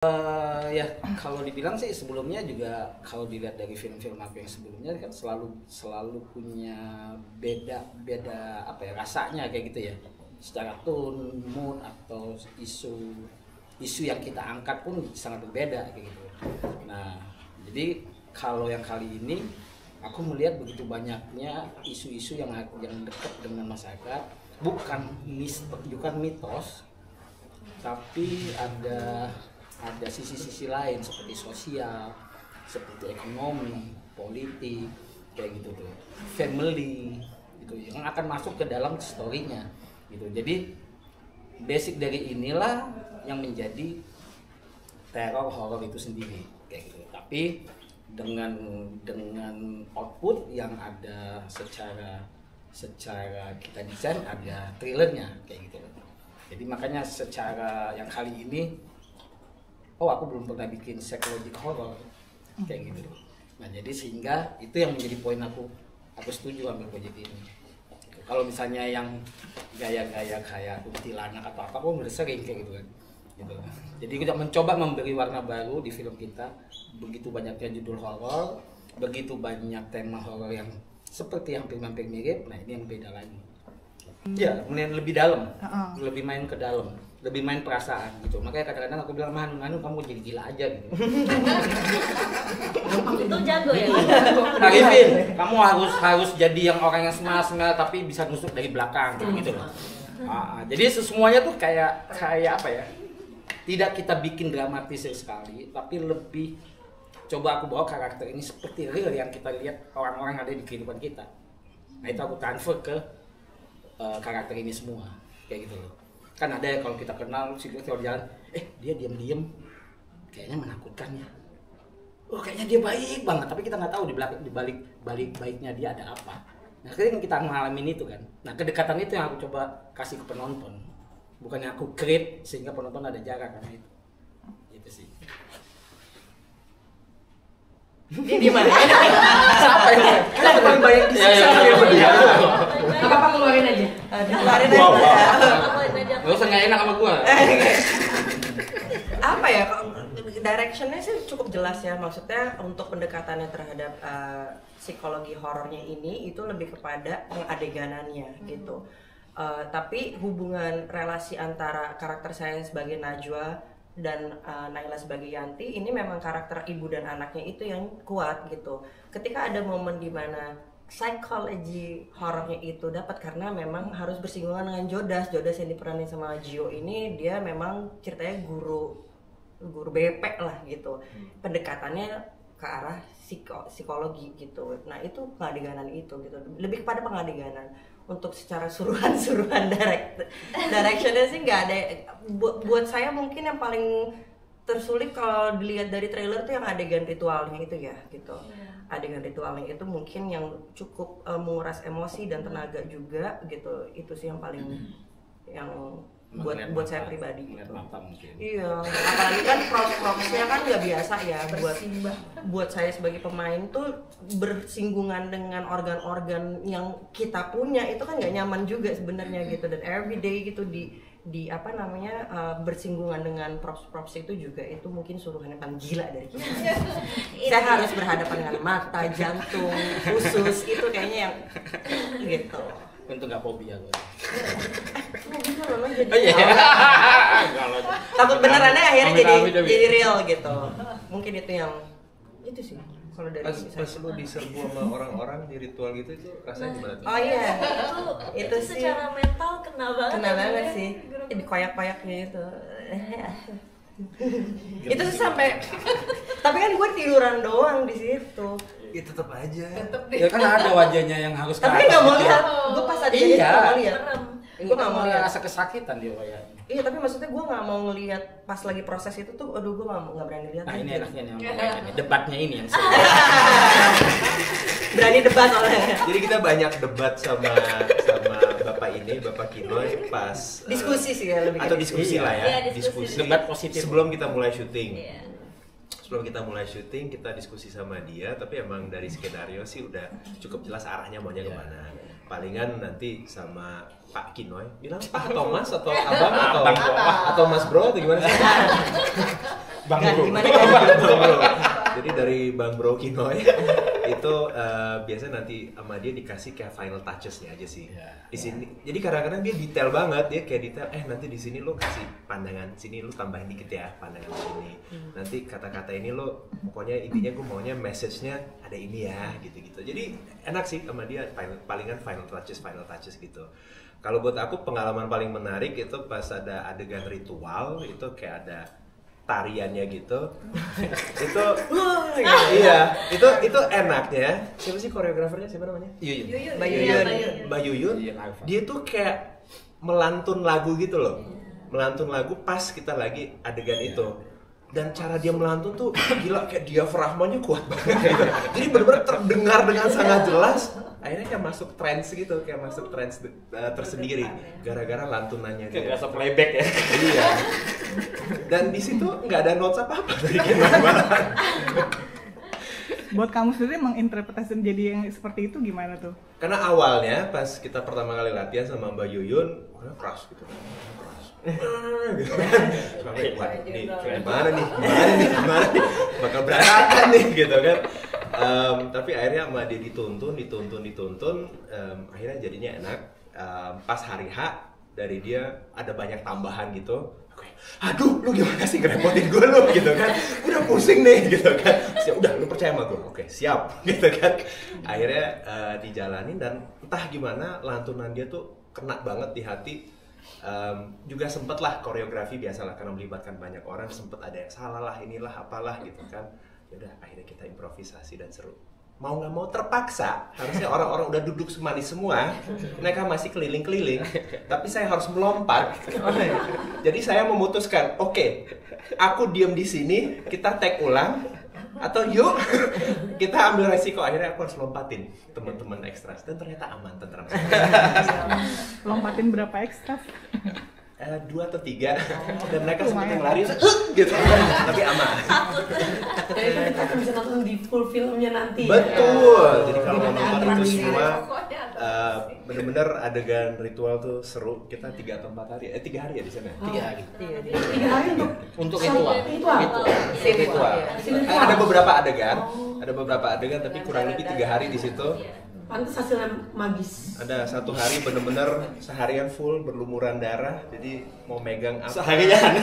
Ya kalau dibilang sih sebelumnya juga kalau dilihat dari film-film aku yang sebelumnya kan selalu punya beda apa ya rasanya kayak gitu ya, secara tone, mood atau isu yang kita angkat pun sangat berbeda kayak gitu. Nah jadi kalau yang kali ini aku melihat begitu banyaknya isu-isu yang dekat dengan masyarakat, bukan mitos, tapi ada sisi-sisi lain seperti sosial, seperti ekonomi, politik, kayak gitu tuh, family, gitu yang akan masuk ke dalam story-nya, gitu. Jadi basic dari inilah yang menjadi teror horor itu sendiri, kayak gitu. Tapi dengan output yang ada secara kita desain ada thrillernya, kayak gitu. Jadi makanya secara yang kali ini aku belum pernah bikin psychological horror kayak gitu. Nah jadi sehingga itu yang menjadi poin aku setuju ambil proyek ini. Kalau misalnya yang gaya-gaya kayak kuntilanak atau apa, aku udah sering kayak gitu kan. Gitu. Jadi kita mencoba memberi warna baru di film kita. Begitu banyaknya judul horor, begitu banyak tema horor yang seperti hampir mirip. Nah ini yang beda lagi. Ya, kemudian lebih dalam, lebih main ke dalam, lebih main perasaan gitu. Makanya kadang-kadang aku bilang, Manu kamu jadi gila aja gitu. Itu jago ya. Arifin, kamu harus jadi yang orang yang smart tapi bisa nusuk dari belakang gitu loh. Jadi semuanya tuh kayak apa ya? Tidak kita bikin dramatis sekali, tapi lebih coba aku bawa karakter ini seperti real yang kita lihat orang-orang yang ada di kehidupan kita. Nah itu aku transfer ke karakter ini semua kayak gitu loh. Kan ada ya kalau kita kenal si dia kalau jalan, dia diam-diam kayaknya menakutkan ya. Kayaknya dia baik banget, tapi kita nggak tahu di balik baiknya dia ada apa. Nah, akhirnya kita ngalamin itu kan. Nah, kedekatan itu yang aku coba kasih ke penonton. Bukannya aku create sehingga penonton ada jarak kan itu. Gitu sih. Ini di mana? Siapa ini? Kita paling banyak disiksa dia. Apa keluarin aja? Keluarin aja. Gak usah nggak enak sama gua. Apa ya? Directionnya sih cukup jelas ya. Maksudnya untuk pendekatannya terhadap psikologi horornya ini itu lebih kepada pengadeganannya gitu. Tapi hubungan relasi antara karakter saya sebagai Najwa dan Naila sebagai Yanti ini memang karakter ibu dan anaknya itu yang kuat gitu. Ketika ada momen di mana psikologi horornya itu dapat karena memang harus bersinggungan dengan Jodas yang diperanin sama Gio ini, dia memang ceritanya guru BP lah gitu. Pendekatannya ke arah psikologi gitu. Nah itu pengadeganan itu gitu. Lebih kepada pengadeganan. Untuk secara suruhan directionnya sih nggak ada. Buat saya mungkin yang paling tersulit kalau dilihat dari trailer tuh yang adegan ritualnya itu ya gitu. Adegan ritualnya itu mungkin yang cukup menguras emosi dan tenaga juga gitu. Itu sih yang paling yang buat saya pribadi gitu. Iya, apalagi kan propsnya kan nggak biasa ya buat saya sebagai pemain tuh bersinggungan dengan organ-organ yang kita punya itu kan nggak nyaman juga sebenarnya gitu, dan everyday gitu di apa namanya bersinggungan dengan props itu juga itu mungkin suruhan yang paling gila dari kita. Saya harus berhadapan dengan mata, jantung, usus itu kayaknya yang gitu. Untuk nggak fobia gue. Bisa memang jadi. Takut benerannya akhirnya jadi real gitu. Mungkin itu yang itu sih. Kalau dari pas lu diserbu sama orang-orang di ritual gitu itu rasanya gimana tuh? Oh iya. Itu sih secara mental kena banget sih. Dikoyak-koyaknya itu. Itu sampai tapi kan gue tiduran doang di situ. Ya tetap aja. Ya kan ada wajahnya yang harus. Tapi nggak mau lihat. Gue pas ada iya. nggak mau lihat. Gue nggak mau lihat. Rasa kesakitan dia kayaknya. Iya tapi maksudnya gue nggak mau ngelihat pas lagi proses itu tuh, aduh gue nggak berani lihat. Nah ini enaknya nih, debatnya ini yang berani debat oleh. Jadi kita banyak debat sama Bapak ini, Bapak Kinoy pas diskusi sih ya lebih. Atau diskusi lah ya. Iya, diskusi. Debat positif. Sebelum kita mulai syuting. Iya. Sebelum kita mulai syuting kita diskusi sama dia, tapi emang dari skenario sih udah cukup jelas arahnya maunya kemana. Palingan nanti sama Pak Kinoy bilang Pak atau Mas atau Abang atau Mas Bro atau gimana sih? Bang Gan, Bro. gimana kan? Jadi dari Bang Bro Kinoy itu biasanya nanti sama dia dikasih kayak final touches-nya aja sih. Iya. Di sini. Jadi kadang-kadang dia detail banget, dia kayak detail. Nanti di sini lo kasih pandangan sini, lo tambahin dikit ya pandangan sini. Nanti kata-kata ini lo pokoknya intinya gue maunya message-nya ada ini ya, gitu-gitu. Jadi enak sih sama dia palingan final touches gitu. Kalau buat aku pengalaman paling menarik itu pas ada adegan ritual, itu kayak ada tariannya gitu. Itu iya, itu enaknya. Siapa sih koreografernya? Siapa namanya? Yuyun. Mbak Iya, Yuyun. Mbak Yuyun. Yuyun Arfa. Dia tuh kayak melantun lagu gitu loh. Melantun lagu pas kita lagi adegan itu. Dan cara dia melantun tuh gila, kayak diafragmanya kuat banget gitu. Jadi benar-benar terdengar dengan sangat jelas. Akhirnya kayak masuk trance gitu, kayak masuk trance tersendiri gara-gara lantunannya Kayak dia. berasa playback ya. Iya. Dan di situ nggak ada notes apa-apa dari gimana. Buat kamu sendiri menginterpretasi jadi yang seperti itu gimana tuh? Karena awalnya pas kita pertama kali latihan sama Mbak Yuyun, orangnya keras gitu kan. Keras. Gitu kan. Sampai, wah, ini gimana nih? Bakal berantakan nih gitu kan. Tapi akhirnya sama dia dituntun, akhirnya jadinya enak. Pas hari H dari dia ada banyak tambahan gitu. Aduh, lu gimana sih ngerepotin gue lu gitu kan? Udah pusing nih gitu kan. Terus, udah lu percaya sama gue. Oke, siap gitu kan. Akhirnya dijalanin dan entah gimana lantunan dia tuh kena banget di hati. Juga sempet lah koreografi biasalah karena melibatkan banyak orang, sempet ada yang salah lah, inilah apalah gitu kan. Ya udah akhirnya kita improvisasi dan seru. Mau nggak mau terpaksa, harusnya orang-orang udah duduk semanis semua, mereka masih keliling-keliling, tapi saya harus melompat. Jadi saya memutuskan, oke, aku diem di sini, kita take ulang, atau yuk kita ambil resiko. Akhirnya aku harus lompatin teman-teman ekstras dan ternyata aman, tentram. Lompatin berapa ekstra? 2 atau 3 dan mereka sempet yang lari gitu, tapi aman. Jadi kan kita bisa nonton di full filmnya nanti. Betul. Jadi kalau Dengan nonton itu atraksi. semua bener-bener adegan ritual tuh seru. Kita 3 atau 4 hari, 3 hari ya di sana. 3 hari. Iya. 3 hari untuk Untuk Ritual. ritual. Ritual. Ritual. Ada beberapa adegan, tapi kurang lebih 3 hari di situ. Pantes hasilnya magis. Ada 1 hari bener-bener seharian full berlumuran darah, jadi mau megang apa? Seharian.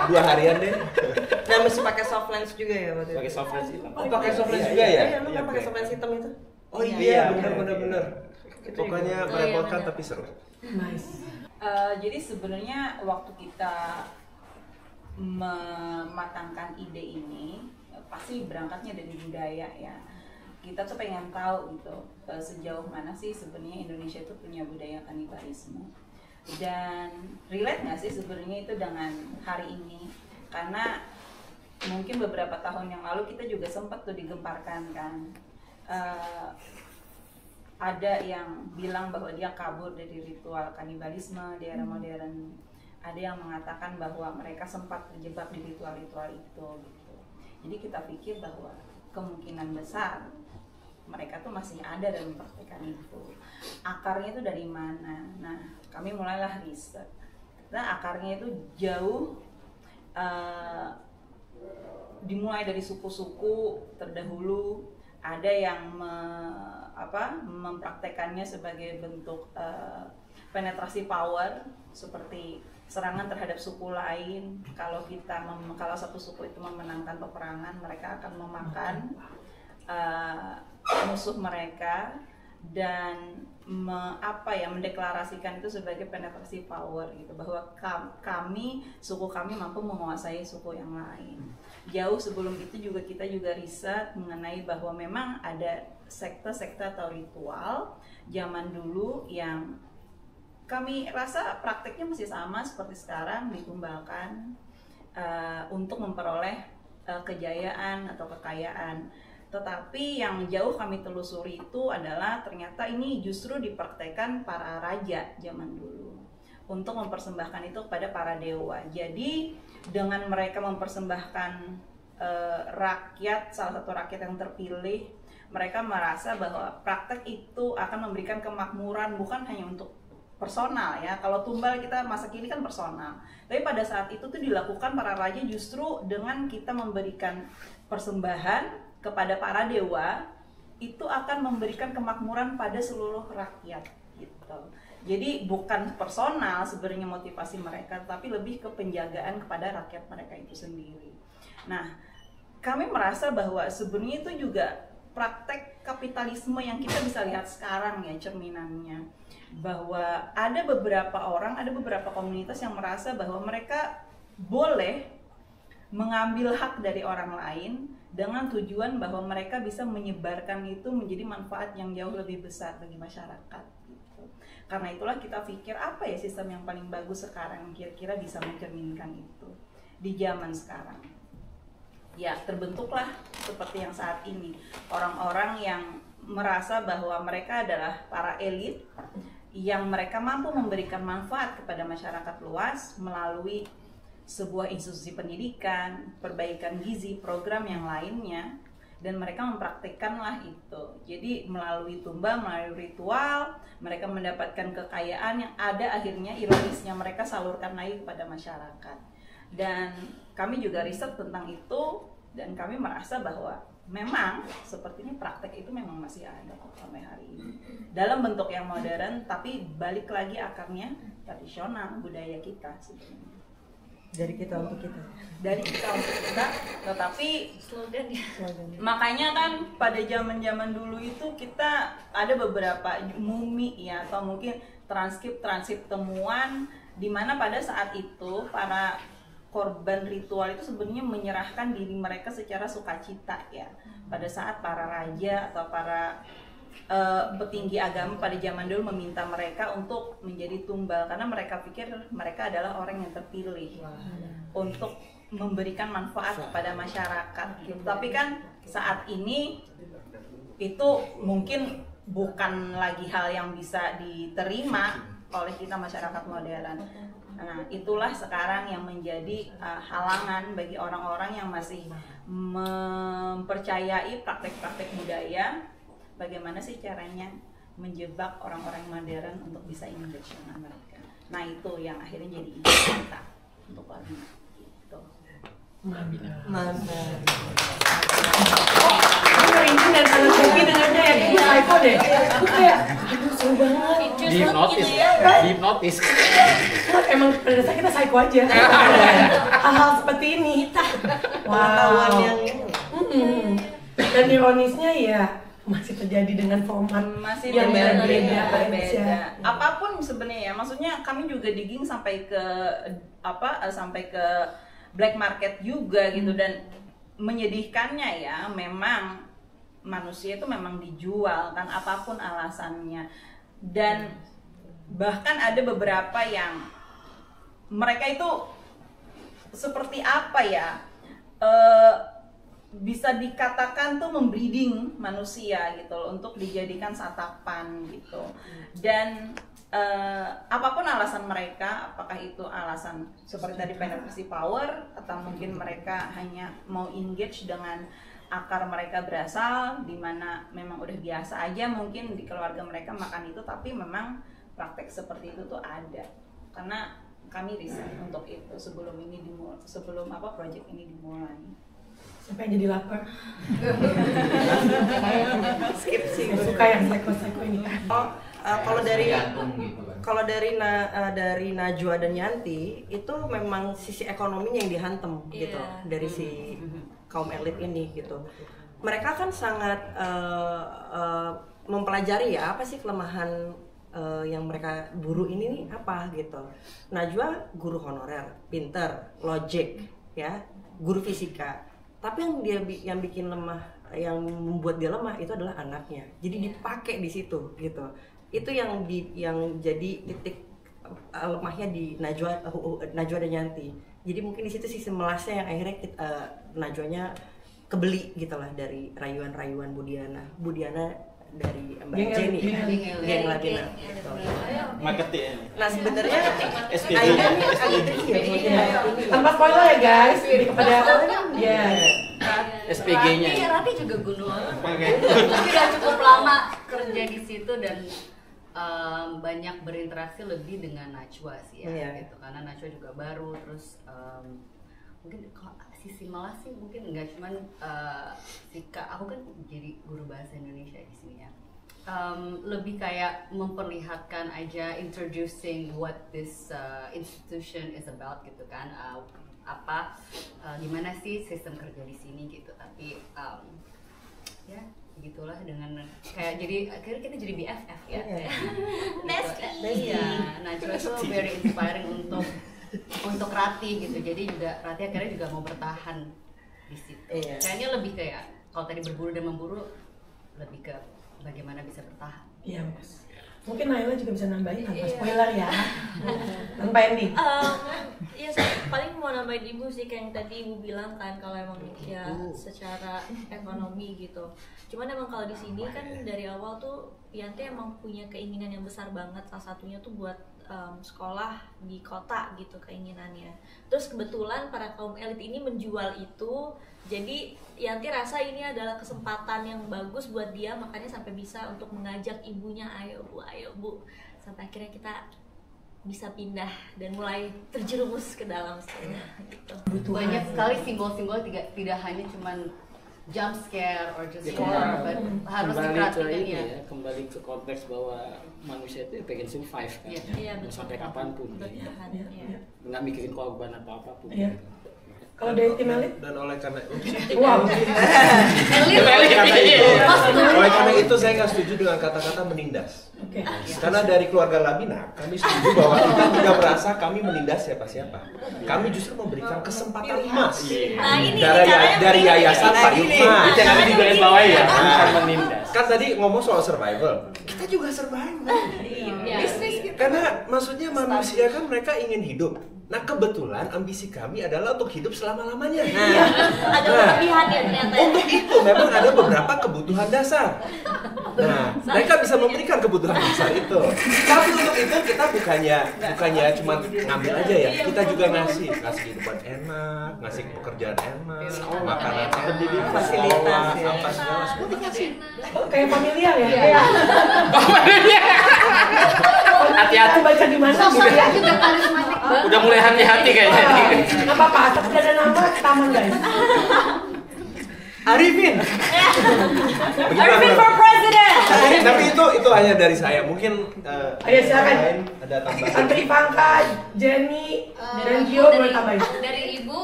2 harian deh. Dan mesti pakai soft lens juga ya waktu itu. Pakai software sih. Oh, pakai soft lens juga ya? Iya, lu kan pakai soft lens hitam itu. Oh Iya, iya, bener. Itu Pokoknya juga. merepotkan Iya, bener. tapi seru. Nice. Jadi sebenarnya waktu kita mematangkan ide ini pasti berangkatnya dari budaya ya. Kita tuh pengen tahu gitu sejauh mana sih sebenarnya Indonesia itu punya budaya kanibalisme, dan relate nggak sih sebenarnya itu dengan hari ini, karena mungkin beberapa tahun yang lalu kita juga sempat tuh digemparkan kan. Ada yang bilang bahwa dia kabur dari ritual kanibalisme di era modern. Ada yang mengatakan bahwa mereka sempat terjebak di ritual-ritual itu gitu. Jadi kita pikir bahwa kemungkinan besar mereka tuh masih ada dan mempraktikkan itu. Akarnya itu dari mana? Nah, kami mulailah riset. Nah, akarnya itu jauh dimulai dari suku-suku terdahulu. Ada yang mempraktekannya sebagai bentuk penetrasi power, seperti serangan terhadap suku lain. Kalau satu suku itu memenangkan peperangan, mereka akan memakan musuh mereka dan mendeklarasikan itu sebagai penetrasi power gitu, bahwa suku kami mampu menguasai suku yang lain. Jauh sebelum itu juga kita riset mengenai bahwa memang ada sekte-sekte atau ritual zaman dulu yang kami rasa prakteknya masih sama seperti sekarang, ditumbalkan untuk memperoleh kejayaan atau kekayaan. Tetapi yang jauh kami telusuri itu adalah ternyata ini justru dipraktekkan para raja zaman dulu untuk mempersembahkan itu kepada para dewa. Jadi dengan mereka mempersembahkan rakyat, salah satu rakyat yang terpilih, mereka merasa bahwa praktek itu akan memberikan kemakmuran bukan hanya untuk personal ya. Kalau tumbal kita masa kini kan personal. Tapi pada saat itu tuh dilakukan para raja justru dengan kita memberikan persembahan kepada para dewa, itu akan memberikan kemakmuran pada seluruh rakyat gitu. Jadi bukan personal sebenarnya motivasi mereka, tapi lebih ke penjagaan kepada rakyat mereka itu sendiri. Nah, kami merasa bahwa sebenarnya itu juga praktek kapitalisme yang kita bisa lihat sekarang ya cerminannya, bahwa ada beberapa orang, ada beberapa komunitas yang merasa bahwa mereka boleh mengambil hak dari orang lain dengan tujuan bahwa mereka bisa menyebarkan itu menjadi manfaat yang jauh lebih besar bagi masyarakat gitu. Karena itulah kita pikir apa ya sistem yang paling bagus sekarang yang kira-kira bisa mencerminkan itu di zaman sekarang. Ya, terbentuklah seperti yang saat ini, orang-orang yang merasa bahwa mereka adalah para elit yang mereka mampu memberikan manfaat kepada masyarakat luas melalui sebuah institusi pendidikan, perbaikan gizi, program yang lainnya, dan mereka mempraktikkanlah itu. Jadi melalui tumbal, melalui ritual, mereka mendapatkan kekayaan yang ada akhirnya ironisnya mereka salurkan lagi kepada masyarakat. Dan kami juga riset tentang itu, dan kami merasa bahwa memang sepertinya praktek itu memang masih ada sampai hari ini dalam bentuk yang modern, tapi balik lagi akarnya tradisional budaya kita sebenarnya. Dari kita untuk kita. Dari kita untuk kita, tetapi Slogan ya. makanya kan pada zaman-zaman dulu itu kita ada beberapa mumi ya, atau mungkin transkrip temuan di mana pada saat itu para korban ritual itu sebenarnya menyerahkan diri mereka secara sukacita ya. Pada saat para raja atau para petinggi agama pada zaman dulu meminta mereka untuk menjadi tumbal, karena mereka pikir mereka adalah orang yang terpilih untuk memberikan manfaat kepada masyarakat gitu. Tapi kan saat ini itu mungkin bukan lagi hal yang bisa diterima oleh kita masyarakat modern. Nah, itulah sekarang yang menjadi halangan bagi orang-orang yang masih mempercayai praktek-praktek budaya. Bagaimana sih caranya menjebak orang-orang modern untuk bisa engage dengan mereka. Nah, itu yang akhirnya jadi ide kita untuk Wabina gitu. Mantap. Ini dan kalau kopi dengannya ya itu psycho deh. Kayak aduh seru banget. Hipnotis, hipnotis. Emang pada dasarnya kita psycho aja. Hal-hal seperti ini. Pengetahuan yang dan ironisnya ya masih terjadi dengan format masih yang berbeda. aja. Apapun sebenarnya ya, maksudnya kami juga digging sampai ke sampai ke black market juga gitu, dan menyedihkannya ya memang manusia itu memang dijual kan apapun alasannya, dan bahkan ada beberapa yang mereka itu seperti apa ya, bisa dikatakan tuh membreeding manusia gitu loh, untuk dijadikan satapan gitu. Dan apapun alasan mereka, apakah itu alasan seperti tadi penetration power, atau mungkin mereka hanya mau engage dengan akar mereka berasal, di mana memang udah biasa aja mungkin di keluarga mereka makan itu, tapi memang praktek seperti itu tuh ada. Karena kami riset untuk itu sebelum project ini dimulai. Sampai jadi lapar. skip sih. Suka yang psycho ini. Kalau dari Najwa dan Yanti itu memang sisi ekonominya yang dihantam gitu dari si kaum elit ini gitu. Mereka kan sangat mempelajari ya apa sih kelemahan yang mereka buru ini nih apa gitu. Najwa guru honorer, pinter, logic ya, guru fisika. Tapi yang bikin lemah, yang membuat dia lemah itu adalah anaknya. Jadi dipakai di situ gitu. Itu yang jadi titik lemahnya di Najwa dan Yanti. Jadi mungkin di situ sisi melasnya yang akhirnya Najwanya kebeli gitulah dari rayuan-rayuan Budiana dari Mbak Jenny, geng Labina. Marketing. Nah sebenarnya SPG. Tanpa spoiler ya guys, lebih kepada ya SPG-nya. Rati juga gunung. Tapi udah cukup lama kerja di situ dan banyak berinteraksi lebih dengan Najwa sih ya, Iya. gitu. Karena Najwa juga baru, terus mungkin kalau sisi malah sih mungkin enggak, cuman aku kan jadi guru bahasa Indonesia di sini ya. Lebih kayak memperlihatkan aja, introducing what this institution is about gitu kan, gimana sih sistem kerja di sini gitu. Tapi ya begitulah, dengan kayak jadi akhirnya kita jadi BFF ya. Iya, Najwa tuh very inspiring untuk Rati gitu. Jadi juga Rati akhirnya juga mau bertahan di situ. Kayaknya lebih kayak kalau tadi berburu dan memburu, lebih ke bagaimana bisa bertahan. Iya, Mas. Mungkin Naila juga bisa nambahin tanpa spoiler ya. Tanpa ending. Iya, saya paling mau nambahin Ibu sih, kayak yang tadi Ibu bilang kan, kalau emang ya secara ekonomi gitu. Cuman emang kalau di sini kan dari awal tuh Yanti emang punya keinginan yang besar banget. Salah satunya tuh buat sekolah di kota gitu keinginannya. Terus kebetulan para kaum elit ini menjual itu. Jadi Yanti rasa ini adalah kesempatan yang bagus buat dia, makanya sampai bisa untuk mengajak ibunya, ayo bu, sampai akhirnya kita bisa pindah dan mulai terjerumus ke dalam sana gitu. Banyak sekali simbol-simbol, tidak hanya cuman jump scare or just horror, but harus diperhatikan ya. Kembali ke konteks bahwa manusia itu pengen survive kan, mau sampai kapanpun, nggak mikirin korban atau apapun. Kalau dari tim elit? Dan oleh karena oleh karena itu saya nggak setuju dengan kata-kata menindas. Karena dari keluarga Labina, kami setuju bahwa kita tidak merasa kami menindas siapa-siapa. Kami justru memberikan kesempatan emas dari yayasan Pak Yukma. Jangan digarisbawahi ya, bukan menindas. Kan tadi ngomong soal survival, kita juga survival. Bisnis gitu. Karena maksudnya manusia kan mereka ingin hidup. Nah kebetulan ambisi kami adalah untuk hidup selama-lamanya. Ada kelebihannya ternyata. Untuk itu memang ada beberapa kebutuhan dasar. Nah, mereka bisa memberikan kebutuhan dasar itu. Tapi untuk itu kita bukannya cuma ngambil aja ya. Kita juga ngasih kehidupan enak, ngasih pekerjaan enak, makanan enak, fasilitas ya. apa segala semua dikasih. Kayak familiar ya? Iya. Hati-hati. Baca di mana? Juga karismatik banget. Udah mulai hati-hati kayaknya. Nggak apa-apa, tapi ada nama taman guys. Arifin. Arifin for president. Tapi itu hanya dari saya. Mungkin Ayo silakan. lain ada tambahan. Santri Pangka, Jenny, dan Gio boleh tambahin. Dari Ibu,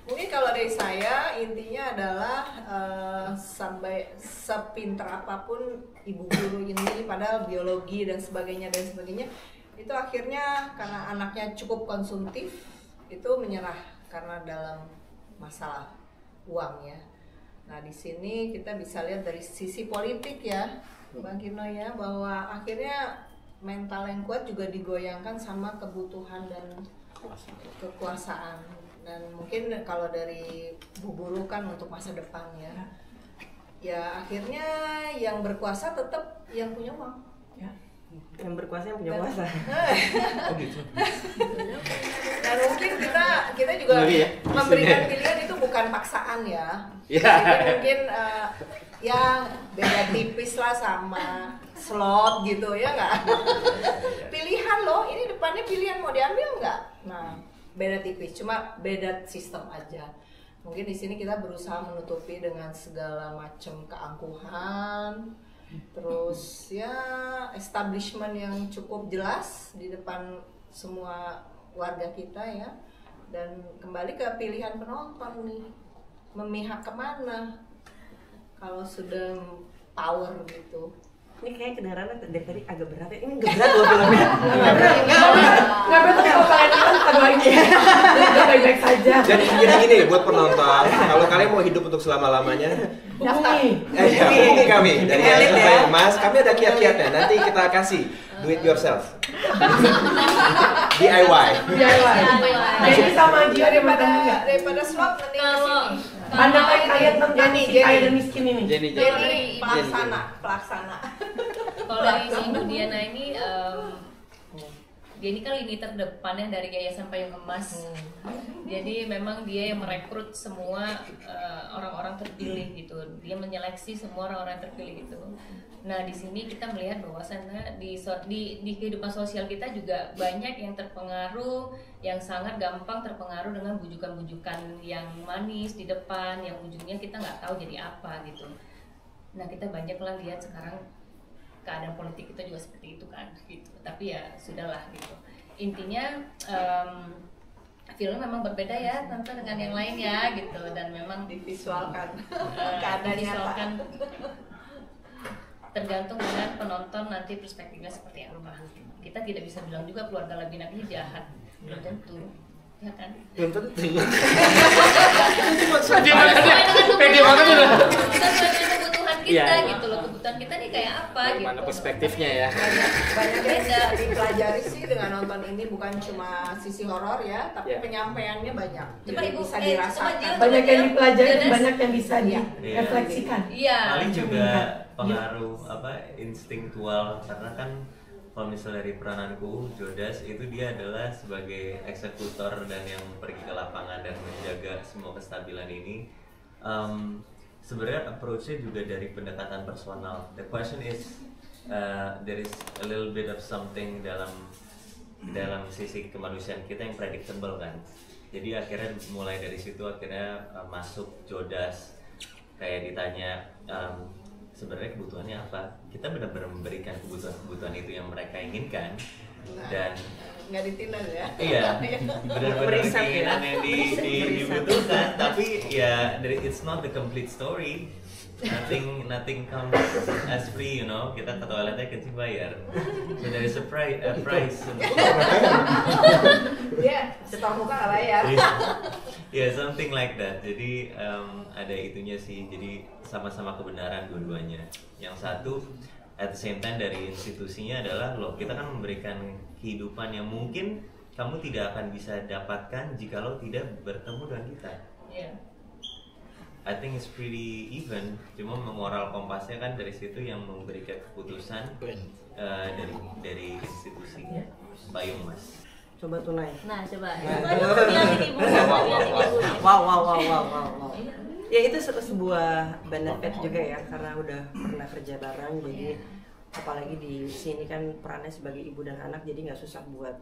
mungkin kalau dari saya intinya adalah sampai sepintar apapun ibu guru ini, padahal biologi dan sebagainya itu akhirnya karena anaknya cukup konsumtif itu menyerah karena dalam masalah uang ya. Nah di sini kita bisa lihat dari sisi politik ya, Bang Kino ya, bahwa akhirnya mental yang kuat juga digoyangkan sama kebutuhan dan kekuasaan. Dan mungkin kalau dari Bu Guru kan untuk masa depan ya akhirnya yang berkuasa tetap yang punya uang ya. Yang berkuasa yang punya kuasa. Dan mungkin kita juga memberikan pilihan itu bukan paksaan ya. Jadi mungkin ya beda tipis lah sama slot gitu ya nggak. Pilihan loh, ini depannya pilihan mau diambil nggak? Nah beda tipis, cuma beda sistem aja. Mungkin di sini kita berusaha menutupi dengan segala macam keangkuhan, terus ya establishment yang cukup jelas di depan semua warga kita ya. Dan kembali ke pilihan penonton nih, memihak kemana kalau sudah power gitu. Ini kayak kedengarannya dari tadi agak berat ya. Ini nggak berat loh filmnya. Nggak berat kalau kalian kan lagi. Udah baik-baik saja. Jadi gini buat penonton, kalau kalian mau hidup untuk selama-lamanya, hubungi kami dari Yayasan Emas. Kami ada kiat-kiatnya. Nanti kita kasih do it yourself. DIY. Jadi sama Gio daripada slot mending kesini. Pandangan kalian tentang si kaya dan miskin ini. Jadi pelaksana. Kalau dari si Ibu Diana ini dia ini kan lini terdepannya dari Yayasan Payung Emas. Jadi memang dia yang merekrut semua orang-orang terpilih gitu. Dia menyeleksi semua orang-orang terpilih itu. Nah di sini kita melihat bahwasannya di kehidupan sosial kita juga banyak yang terpengaruh, yang sangat gampang terpengaruh dengan bujukan-bujukan yang manis di depan, yang ujungnya kita nggak tahu jadi apa gitu. Nah kita banyaklah lihat sekarang keadaan politik kita juga seperti itu kan gitu. Tapi ya sudahlah gitu. Intinya film memang berbeda ya tentu dengan yang lain ya gitu, dan memang divisualkan divisualkan tergantung dengan penonton nanti perspektifnya seperti apa. Kita tidak bisa bilang juga keluarga Labina ini jahat, belum tentu. Ya kan? Belum tentu. Pede banget udah. Kita gitu loh, kebutuhan kita nih kayak apa gitu. Mana perspektifnya ya. Banyak yang dipelajari sih dengan nonton ini, bukan cuma sisi horor ya, tapi penyampaiannya banyak. Coba Jadi Ibu, bisa dirasakan. banyak yang dipelajari, banyak yang bisa direfleksikan. Iya. Paling juga pengaruh instingtual, karena kan kalau misalnya dari perananku Jodas itu dia adalah sebagai eksekutor dan yang pergi ke lapangan dan menjaga semua kestabilan ini. Sebenarnya approach-nya juga dari pendekatan personal. The question is there is a little bit of something dalam sisi kemanusiaan kita yang predictable kan. Jadi akhirnya mulai dari situ akhirnya masuk Jodas, kayak ditanya sebenarnya kebutuhannya apa. Kita benar-benar memberikan kebutuhan itu yang mereka inginkan, dan nggak ditindak ya. Iya, benar-benar keinginan yang dibutuhkan, tapi ya it's not the complete story. Nothing comes as free, you know. Kita ke toiletnya kencing bayar, so there is a price. Dia setor muka nggak bayar. Yeah, something like that. Jadi ada itunya sih. Jadi sama-sama kebenaran dua-duanya. Yang satu at the same time dari institusinya adalah loh, kita kan memberikan kehidupan yang mungkin kamu tidak akan bisa dapatkan jika lo tidak bertemu dengan kita. Yeah. I think it's pretty even. Cuma moral kompasnya kan dari situ yang memberikan keputusan dari institusi Payung Emas. Coba tunai. Nah, coba. Wow. Ya itu sebuah benefit juga ya, karena udah pernah kerja bareng, jadi apalagi di sini kan perannya sebagai ibu dan anak, jadi nggak susah buat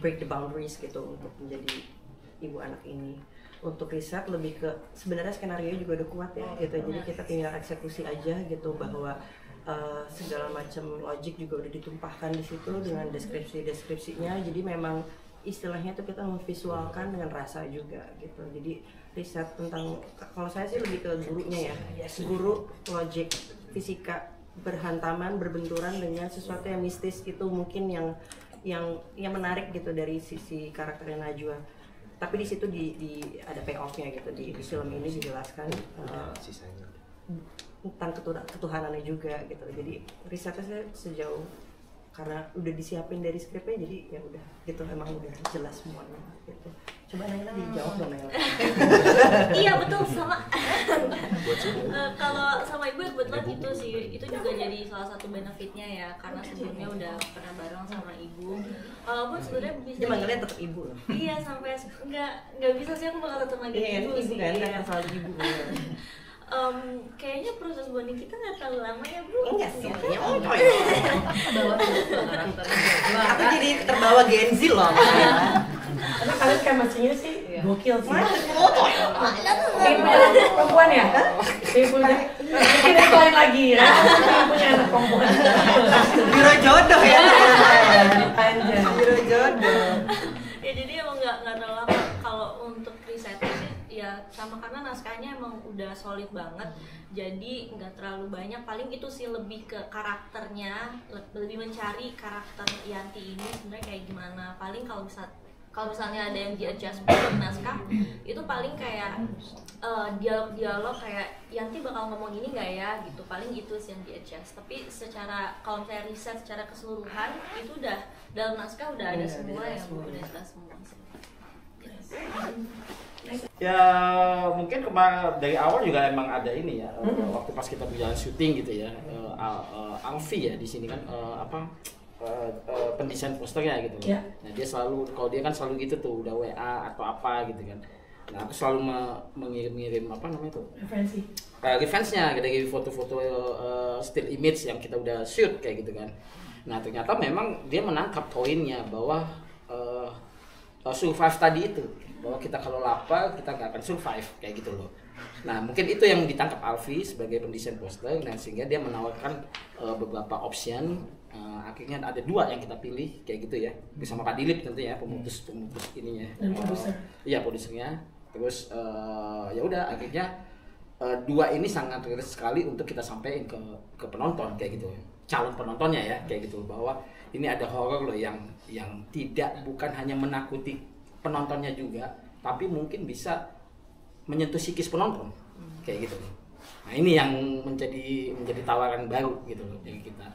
break the boundaries gitu untuk menjadi ibu anak ini. Untuk riset lebih ke sebenarnya skenario juga udah kuat ya gitu, jadi kita tinggal eksekusi aja gitu, bahwa segala macam logik juga udah ditumpahkan di situ dengan deskripsinya. Jadi memang istilahnya tuh kita memvisualkan dengan rasa juga gitu. Jadi riset tentang, kalau saya sih lebih ke gurunya ya, guru logik fisika berhantaman berbenturan dengan sesuatu yang mistis gitu, mungkin yang menarik gitu dari sisi karakternya Najwa. Tapi di situ ada payoff-nya gitu, di film ini dijelaskan tentang ketuhanannya juga gitu. Jadi risetnya saya sejauh, karena udah disiapin dari skripnya, jadi ya udah gitu, emang udah jelas semuanya gitu. Coba Naila dijawab dong Naila. Iya betul, sama. Kalau sama ibu kebetulan itu sih, itu juga jadi salah satu benefitnya ya, karena sebelumnya udah pernah bareng sama ibu. Walaupun sebenarnya bisa. Dia manggilnya tetap ibu loh. Iya, sampai nggak bisa sih aku bakal tetap manggil ibu sih. Iya, asal ibu. Kayaknya proses bonding kita nggak terlalu lama ya Bu. Enggak sih, ya aku jadi terbawa Gen Z loh. Tapi kalian chemistry-nya sih gokil sih. Perempuan ya? Punya lain lagi ya. Punya anak perempuan. Biro jodoh ya. Anjay. Biro jodoh. Ya jadi emang nggak terlalu lama. Kalau untuk risetnya sih ya sama, karena naskahnya emang udah solid banget, jadi nggak terlalu banyak. Paling itu sih lebih ke karakternya, lebih mencari karakter Yanti ini sebenarnya kayak gimana. Paling kalau misalnya ada yang di-adjust untuk naskah, itu paling kayak dialog-dialog kayak Yanti bakal ngomong ini nggak ya gitu, paling itu sih yang di-adjust. Tapi secara, kalau misalnya riset secara keseluruhan, itu udah dalam naskah udah ada semua yang udah jelas semua sih. Ya mungkin kemarin dari awal juga emang ada ini ya, waktu pas kita berjalan syuting gitu ya, Alfi ya di sini kan pendesain posternya gitu. Yeah. Nah dia selalu, kalau dia kan selalu gitu tuh, udah WA atau apa gitu kan. Nah aku selalu mengirim apa namanya tuh? Referensinya dari foto-foto still image yang kita udah shoot kayak gitu kan. Nah ternyata memang dia menangkap poinnya bahwa survive tadi itu, bahwa kita kalau lapar kita nggak akan survive kayak gitu loh. Nah mungkin itu yang ditangkap Alfi sebagai pendesain poster, nah sehingga dia menawarkan beberapa option. Akhirnya ada 2 yang kita pilih kayak gitu ya, bersama Pak Dilip tentunya pemutus ininya. Dan produser. Iya produsernya. Terus ya udah akhirnya 2 ini sangat realistis sekali untuk kita sampaikan ke penonton kayak gitu, calon penontonnya ya kayak gitu, bahwa ini ada horor loh yang bukan hanya menakuti penontonnya juga, tapi mungkin bisa menyentuh psikis penonton kayak gitu. Nah ini yang menjadi tawaran baru gitu loh dari kita.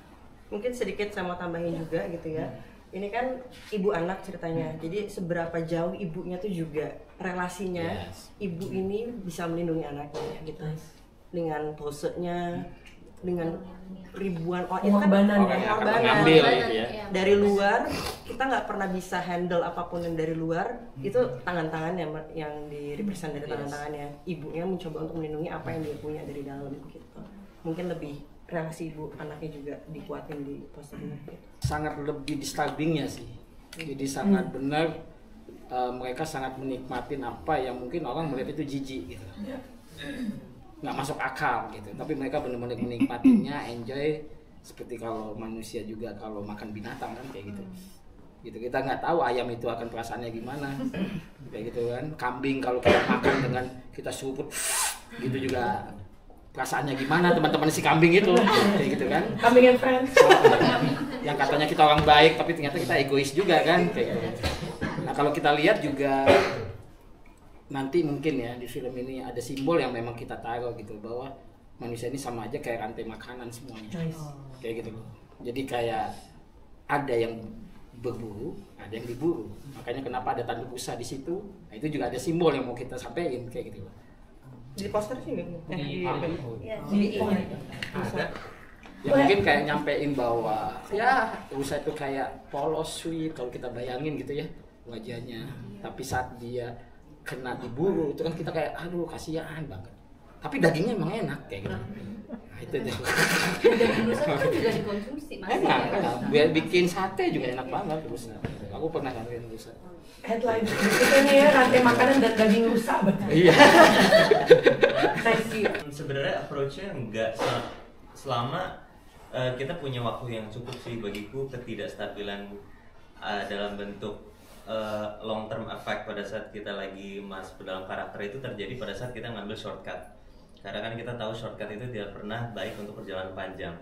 Mungkin sedikit saya mau tambahin juga gitu ya. Ini kan ibu anak ceritanya. Jadi seberapa jauh ibunya tuh juga relasinya. Ibu ini bisa melindungi anaknya gitu. Dengan posenya, dengan ribuan pengorbanan ya. Dari luar kita nggak pernah bisa handle apapun yang dari luar. Itu tangan-tangannya yang direpresent dari tangan-tangannya. Ibunya mencoba untuk melindungi apa yang dia punya dari dalam gitu. Mungkin lebih relasi ibu anaknya juga dikuatin di posternya. Sangat lebih disturbingnya sih. Jadi sangat benar mereka sangat menikmatin apa yang mungkin orang melihat itu jijik gitu. Nggak masuk akal gitu. Tapi mereka benar-benar menikmatinya, enjoy seperti kalau manusia juga kalau makan binatang kan kayak gitu. Gitu kita nggak tahu ayam itu akan perasaannya gimana kayak gitu kan. Kambing kalau kita makan dengan kita seruput gitu juga perasaannya gimana teman-teman si kambing itu kayak gitu kan. Kambing and friends. Yang katanya kita orang baik tapi ternyata kita egois juga kan kayak gitu. Nah kalau kita lihat juga nanti mungkin ya di film ini ada simbol yang memang kita taruh gitu, bahwa manusia ini sama aja kayak rantai makanan semuanya. Kayak gitu loh. Jadi kayak ada yang berburu, ada yang diburu. Makanya kenapa ada tanduk usaha di situ? Nah, itu juga ada simbol yang mau kita sampaikan kayak gitu loh. Di poster sih ya mungkin kayak nyampein bahwa ya rusa itu kayak polos sweet kalau kita bayangin gitu ya wajahnya, tapi saat dia kena diburu itu kan kita kayak aduh kasihan banget, tapi dagingnya emang enak kayak gitu. Nah itu deh. Daging rusa kan juga dikonsumsi masih. Enak. Biar bikin sate juga enak banget rusa. Aku pernah makan rusa. Headline itu ya rantai makanan dan daging rusa betul. Iya. Sebenarnya approach-nya enggak selama kita punya waktu yang cukup sih. Bagiku ketidakstabilan dalam bentuk long term effect pada saat kita lagi masuk ke dalam karakter itu terjadi pada saat kita ngambil shortcut. Karena kan kita tahu shortcut itu tidak pernah baik untuk perjalanan panjang.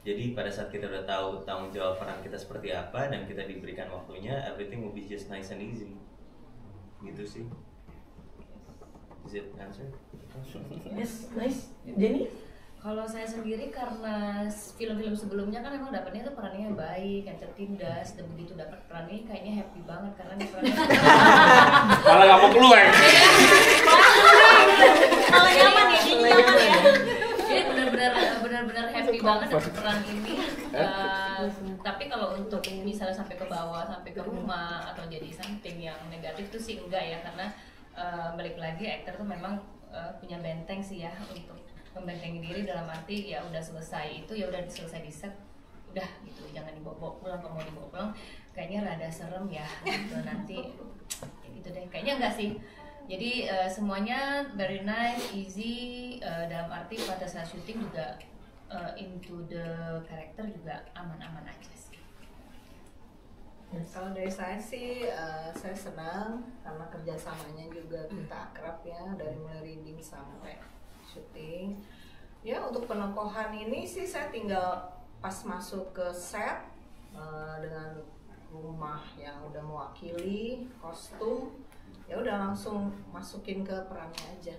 Jadi pada saat kita udah tahu tanggung jawab peran kita seperti apa dan kita diberikan waktunya, everything will be just nice and easy. Gitu sih. Is it answer? Yes, nice. Jenny? Kalau saya sendiri karena film-film sebelumnya kan emang dapatnya tuh perannya yang baik, yang tertindas, dan begitu dapat peran ini kayaknya happy banget karena ini perannya malah nggak mau keluar. Malah nyaman ya, jadi nyaman ya. Jadi benar-benar happy banget dapat peran ini. Tapi kalau untuk misalnya sampai ke bawah, sampai ke rumah atau jadi something yang negatif tuh sih enggak ya, karena balik lagi aktor tuh memang punya benteng sih ya untuk membentengi diri, dalam arti ya udah selesai itu ya udah selesai di set udah gitu, jangan dibawa pulang. Kalau mau dibawa pulang kayaknya rada serem ya gitu, nanti gitu deh kayaknya enggak sih. Jadi semuanya very nice, easy, dalam arti pada saat syuting juga into the character juga aman-aman aja sih. Kalau dari saya sih saya senang karena kerjasamanya juga kita akrab ya, dari mulai reading sampai syuting. Ya untuk penokohan ini sih saya tinggal pas masuk ke set dengan rumah yang udah mewakili kostum, ya udah langsung masukin ke perannya aja.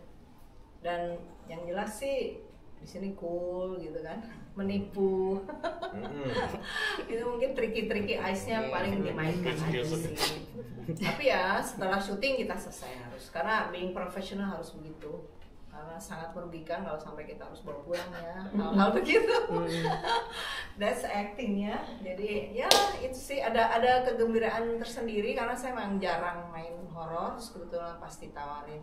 Dan yang jelas sih di sini cool gitu kan, menipu. Itu mungkin triki-triki ice-nya paling dimainkan aja sih. Tapi ya setelah syuting kita selesai harus, karena being professional harus begitu. karena sangat merugikan kalau sampai kita harus bawa pulang ya hal-hal begitu. That's actingnya. Jadi ya itu sih ada kegembiraan tersendiri karena saya memang jarang main horor. Kebetulan pas ditawarin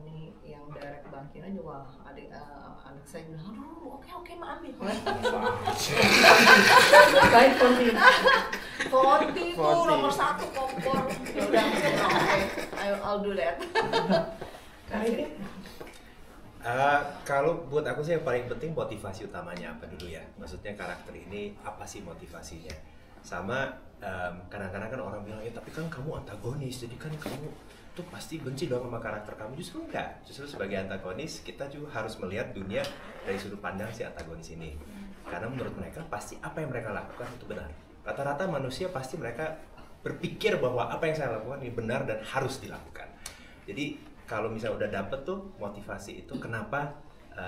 ini yang direct Bang Kina juga adik saya bilang, aduh oke maaf nih. Baik Fonti. Fonti itu nomor 1 popcorn. Ya udah oke, I'll do that. Kalau buat aku sih yang paling penting motivasi utamanya apa dulu ya. Maksudnya karakter ini apa sih motivasinya? Sama kadang-kadang kan orang bilang ya tapi kan kamu antagonis, jadi kan kamu tuh pasti benci dong sama karakter kamu. Justru enggak, justru sebagai antagonis kita juga harus melihat dunia dari sudut pandang si antagonis ini. Karena menurut mereka pasti apa yang mereka lakukan itu benar. Rata-rata manusia pasti mereka berpikir bahwa apa yang saya lakukan ini benar dan harus dilakukan. Jadi kalau misalnya udah dapet tuh motivasi itu, kenapa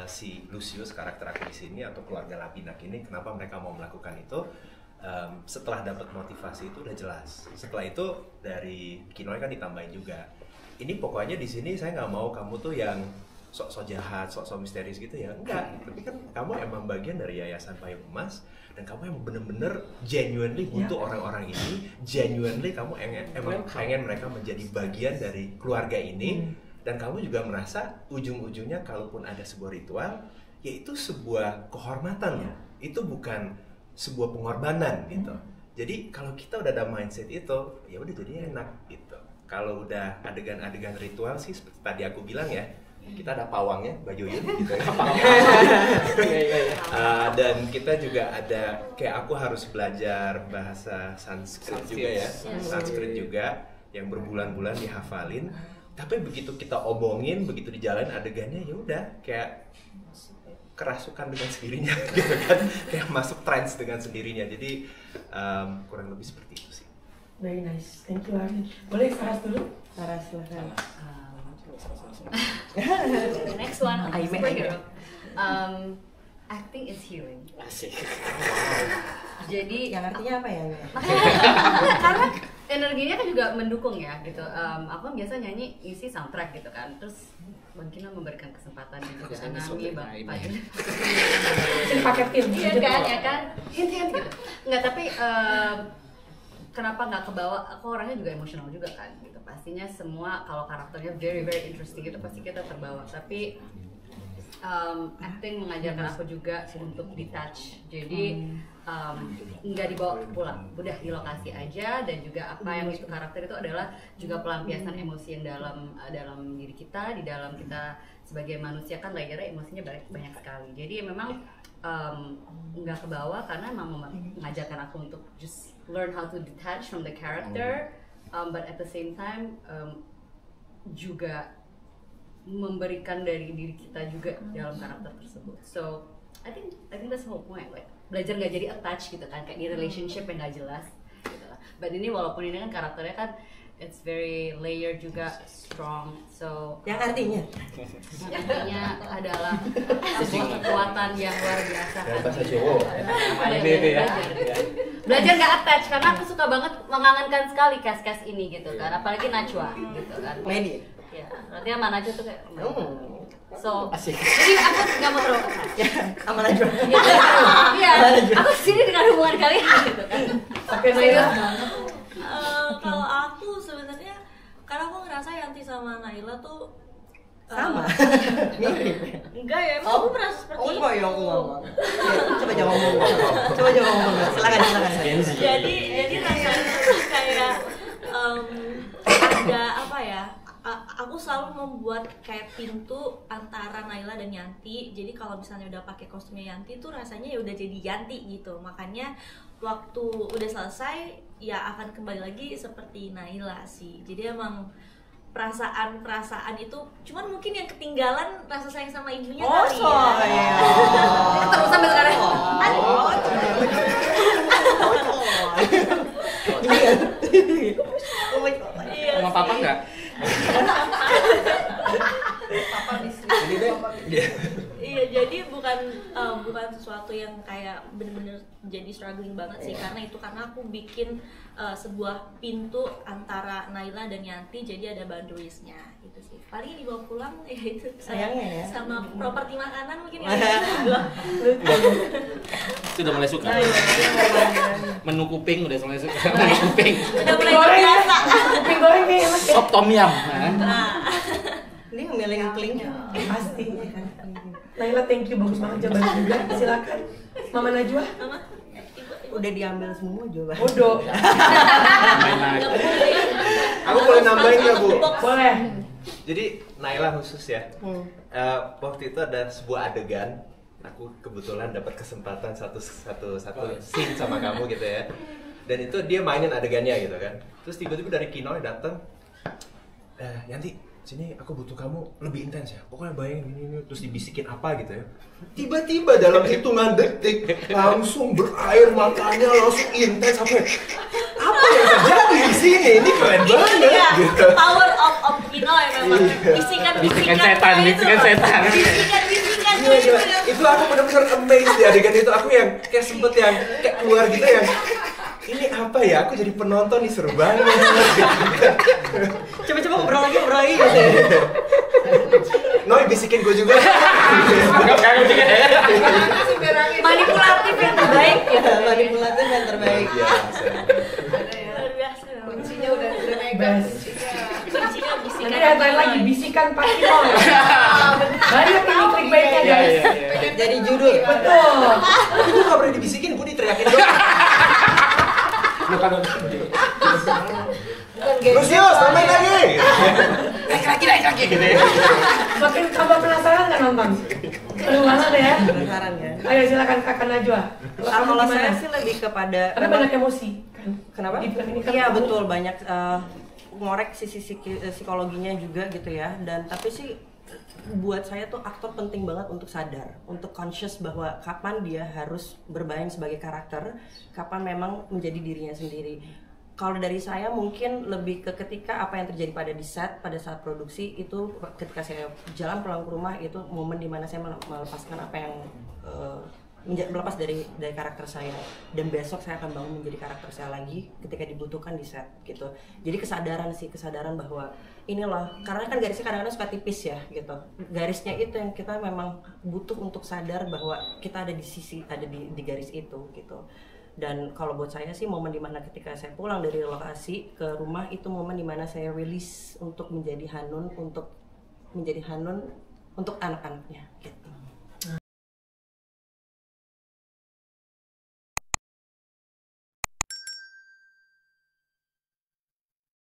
si Lucius karakter aku di sini atau keluarga Lapinak ini kenapa mereka mau melakukan itu? Setelah dapat motivasi itu udah jelas. Setelah itu dari Kinoy kan ditambahin juga. Ini pokoknya di sini saya nggak mau kamu tuh yang sok-sok jahat, sok-sok misterius gitu ya. Enggak. Tapi kan kamu emang bagian dari Yayasan Payung Emas dan kamu emang bener-bener genuinely untuk orang-orang ini. Genuinely kamu emang pengen mereka menjadi bagian dari keluarga ini. Dan kamu juga merasa ujung-ujungnya kalaupun ada sebuah ritual, yaitu sebuah kehormatan ya. Itu bukan sebuah pengorbanan gitu. Jadi kalau kita udah ada mindset itu, ya udah jadi enak gitu. Kalau udah adegan-adegan ritual sih seperti tadi aku bilang ya, kita ada pawangnya, Mbak Yuyun gitu ya. Dan kita juga ada kayak aku harus belajar bahasa Sanskrit juga ya, Sanskrit juga yang berbulan-bulan dihafalin. Tapi begitu kita omongin, begitu dijalanin adegannya ya udah kayak kerasukan dengan sendirinya gitu kan, kayak masuk trance dengan sendirinya. Jadi kurang lebih seperti itu sih. Very nice, thank you Arvin. Boleh Saras dulu? Saras silahkan. The next one, superhero. Acting is healing. Asik. Jadi yang artinya apa ya? Karena energinya kan juga mendukung ya gitu. Aku kan biasa nyanyi isi soundtrack gitu kan. Terus Bang Kina memberikan kesempatan juga Anami, Bapak pakai film. Iya kan, ya kan? Hint gitu. Enggak, tapi kenapa nggak kebawa? Aku orangnya juga emosional juga kan gitu. Pastinya semua kalau karakternya very interesting gitu pasti kita terbawa. Tapi acting mengajarkan aku juga untuk detach. Jadi nggak dibawa pulang, udah di lokasi aja. Dan juga apa yang itu karakter itu adalah juga pelampiasan emosi yang dalam diri kita, di dalam kita sebagai manusia kan layarnya emosinya banyak sekali. Jadi memang nggak kebawa karena memang mengajarkan aku untuk just learn how to detach from the character, but at the same time juga memberikan dari diri kita juga dalam karakter tersebut. So I think that's the whole point, like belajar nggak jadi attached gitu kan, kayak di relationship yang nggak jelas gitu lah. But ini walaupun ini kan karakternya kan it's very layered juga, strong. So yang artinya adalah sebuah kekuatan yang luar biasa kan. Bahasa Jawa. Belajar nggak attached karena aku suka banget mengangankan sekali cast ini gitu kan, apalagi Najwa gitu kan. Lady. Ya, berarti sama Najwa tuh kayak so, asik. jadi aku nggak mau terlalu sama Najwa. Iya, aku sini dengan hubungan kalian gitu kan. Pakai Naila. Kalau aku sebenarnya karena aku ngerasa Yanti sama Naila tuh sama. enggak ya, emang aku merasa seperti itu. Oh ya Allah. Coba jawab ngomong. Silakan. Jadi rasanya tuh kayak ada apa ya? Aku selalu membuat kayak pintu antara Naila dan Yanti. Jadi kalau misalnya udah pakai kostumnya Yanti tuh rasanya ya udah jadi Yanti gitu. Makanya waktu udah selesai ya akan kembali lagi seperti Naila sih. Jadi emang perasaan itu cuman mungkin yang ketinggalan rasa sayang sama ibunya kali ya. Terus sampai sekarang. Sama papa enggak? Papa di sini. Iya, jadi bukan bukan sesuatu yang kayak bener-bener jadi struggling banget sih, karena aku bikin sebuah pintu antara Naila dan Yanti, jadi ada boundariesnya gitu sih. Paling dibawa pulang ya itu sayangnya ya, sama properti makanan mungkin ya. Sudah mulai suka. Menu kuping udah mulai suka. Menu kuping. Udah mulai biasa. Kuping goreng nih Mas. Sop tom yum. Ini milih kelingnya Pasti. Naila, thank you, bagus banget jawabannya juga. Silakan. Mama Najwa. Mama. udah diambil semua jawaban. Bodoh. Aku boleh nambahin nggak, Bu? Boleh. Jadi Naila khusus ya. Waktu itu ada sebuah adegan, aku kebetulan dapat kesempatan satu scene sama kamu gitu ya. Dan itu dia mainin adegannya gitu kan. Terus tiba-tiba dari Kinoy datang, Yanti, sini aku butuh kamu lebih intens ya. Pokoknya bayangin ini terus dibisikin apa gitu ya. Tiba-tiba dalam hitungan detik langsung berair matanya, langsung intens apa yang terjadi di sini? Ini keren banget gitu. Power of Kinoy memang. Bisikan setan. Gila. Itu aku benar-benar amazed di adegan itu. Aku yang kayak sempet yang kayak keluar gitu yang ini apa ya? Aku jadi penonton nih, seru banget. Coba-coba ngobrol lagi gitu. Noi bisikin gue juga. Manipulatif yang terbaik. Manipulatif yang terbaik. Luar biasa. Kuncinya udah megang. Kuncinya bisikan. Nanti ada lagi bisikan Pak Kinoy. Banyak ini clickbaitnya guys. Jadi judul. Betul. Tapi gue gak pernah dibisikin, gue diteriakin doang. Lucius, tambahin lagi. Naik lagi gitu ya. Makin tambah penasaran nggak nonton? Seru banget ya. Penasaran ya. Ayo silakan Kakak Najwa. Kalau saya sih lebih kepada karena banyak emosi. Kenapa? Di film ini kan iya betul, banyak ngorek sisi psikologinya juga gitu ya. Dan tapi sih buat saya tuh aktor penting banget untuk sadar, untuk conscious bahwa kapan dia harus bermain sebagai karakter, kapan memang menjadi dirinya sendiri. Kalau dari saya mungkin lebih ke ketika apa yang terjadi pada di set pada saat produksi itu, ketika saya jalan pulang ke rumah itu momen dimana saya melepaskan apa yang melepas dari karakter saya, dan besok saya akan bangun menjadi karakter saya lagi ketika dibutuhkan di set gitu. Jadi kesadaran bahwa ini loh, karena kan garisnya kadang-kadang suka tipis ya gitu. Garisnya itu yang kita memang butuh untuk sadar bahwa kita ada di garis itu gitu. Dan kalau buat saya sih momen dimana ketika saya pulang dari lokasi ke rumah itu momen dimana saya release untuk menjadi Hanun untuk anak-anaknya gitu.